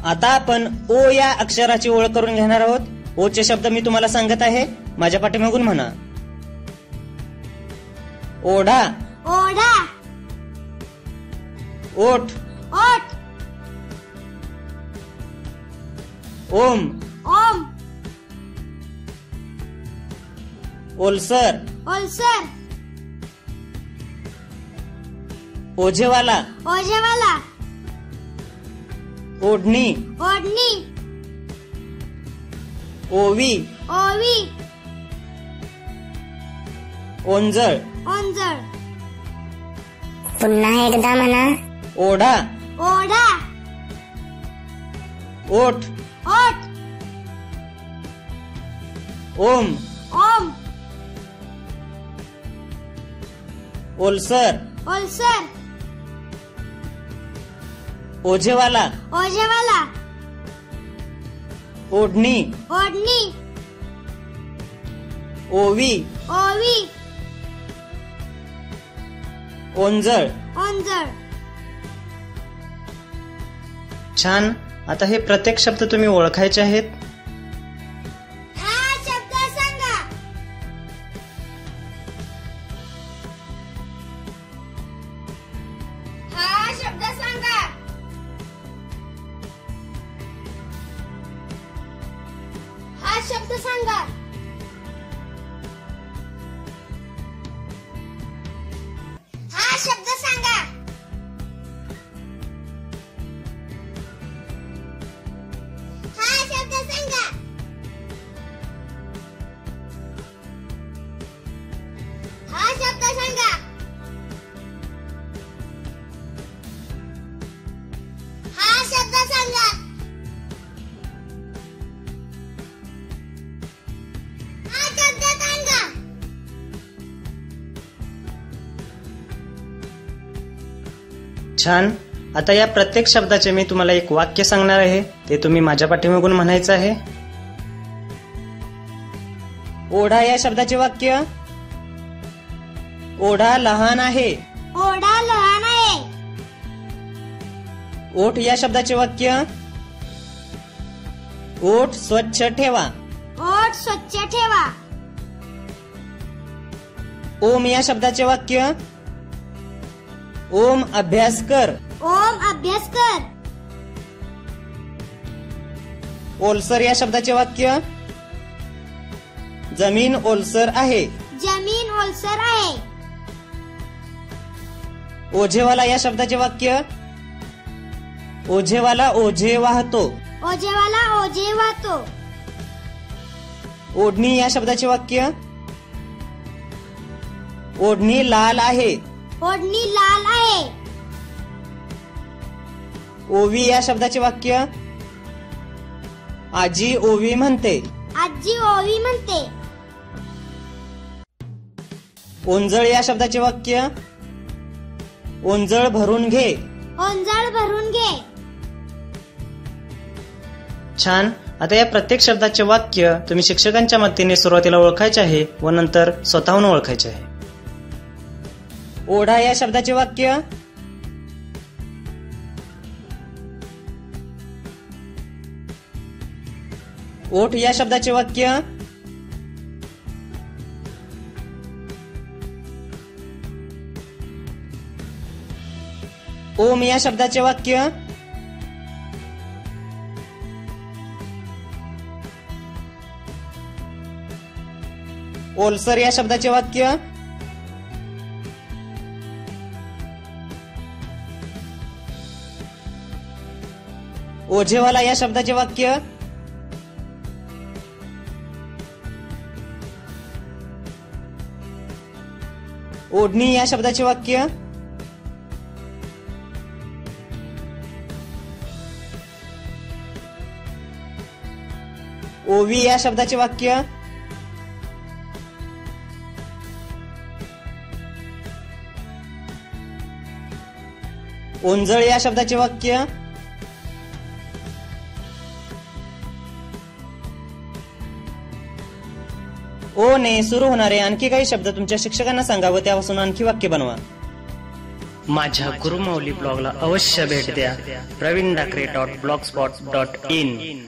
आता आपण ओ या अक्षराची ओळख करून घेणार आहोत। ओ चे शब्द मी तुम्हाला सांगत आहे, माझ्या पाठीमागून म्हणा। ओढा, ओढा, ओठ, ओठ, ओम, ओम, ओलसर, ओलसर, ओझेवाला, ओझेवाला, ओढणी, ओढणी, ओवी, ओवी, ओंजळ, ओंजळ, पुन्हा एकदा म्हणा। ओढा, ओढा, ओठ, ओठ, ओम, ओम, ओलसर, ओलसर, ओझेवाला, ओझेवाला, ओढणी, ओढणी, ओवी, ओवी, ओंजळ। ओंजळ। छान। आता हे प्रत्येक शब्द तुम्ही ओळखायचे आहेत। हा शब्द सांगा। हा शब्द सांगा। हा शब्द सांगा। हा शब्द सांगा। हा शब्द सांगा। हा शब्द सांगा। हा शब्द सांगा। हा शब्द सांगा। छान। आता या प्रत्येक शब्दाचे मी तुम्हाला एक वाक्य सांगणार आहे, ते तुम्ही माझ्या पाठीमागून म्हणायचं आहे। ओढा या शब्दाचे वाक्य। ओढा लहान आहे। ओढा लहान आहे। ओठ या शब्दाचे वाक्य। ओठ स्वच्छ ठेवा। ओठ स्वच्छ ठेवा। ओम या शब्दाचे वाक्य। ओम अभ्यास कर। ओम अभ्यास कर। ओलसर या शब्दाचे वाक्य। जमीन ओलसर आहे। जमीन ओलसर आहे। ओझेवाला या शब्दाचे वाक्य। ओझेवाला ओझे वाहतो। ओझेवाला ओझे वाहतो। ओढणी या शब्दाचे वाक्य। ओढणी लाल आहे। ओढणी लाल आहे। ओवी या शब्दाचे वाक्य। आजी ओवी म्हणते। आजी ओवी म्हणते। ओंजळ या शब्दाचे वाक्य। ओंजळ भरून घे। ओंजळ भरून घे। छान। आता या प्रत्येक शब्दाचे वाक्य तुम्ही शिक्षकांच्या मदतीने सुरुवातीला ओळखायचे आहे व नंतर स्वतःहून ओळखायचे आहे। ओढा या शब्दाचे वाक्य। ओठ या शब्दाचे वाक्य। ओम या शब्दाचे वाक्य। ओलसर या शब्दाचे वाक्य। ओझेवाला या शब्दाचे वाक्य। ओढणी या शब्दाचे वाक्य। ओवी या शब्दाचे वाक्य। ओंजळ या शब्दाचे वाक्य। ओ ने सुरू होणारे आणखी काही शब्द तुमच्या शिक्षकांना सांगा व त्यापासून आणखी वाक्य बनवा। माझ्या गुरुमौली ब्लॉगला अवश्य भेट द्या. प्रवीण डाकरे .blogspot.in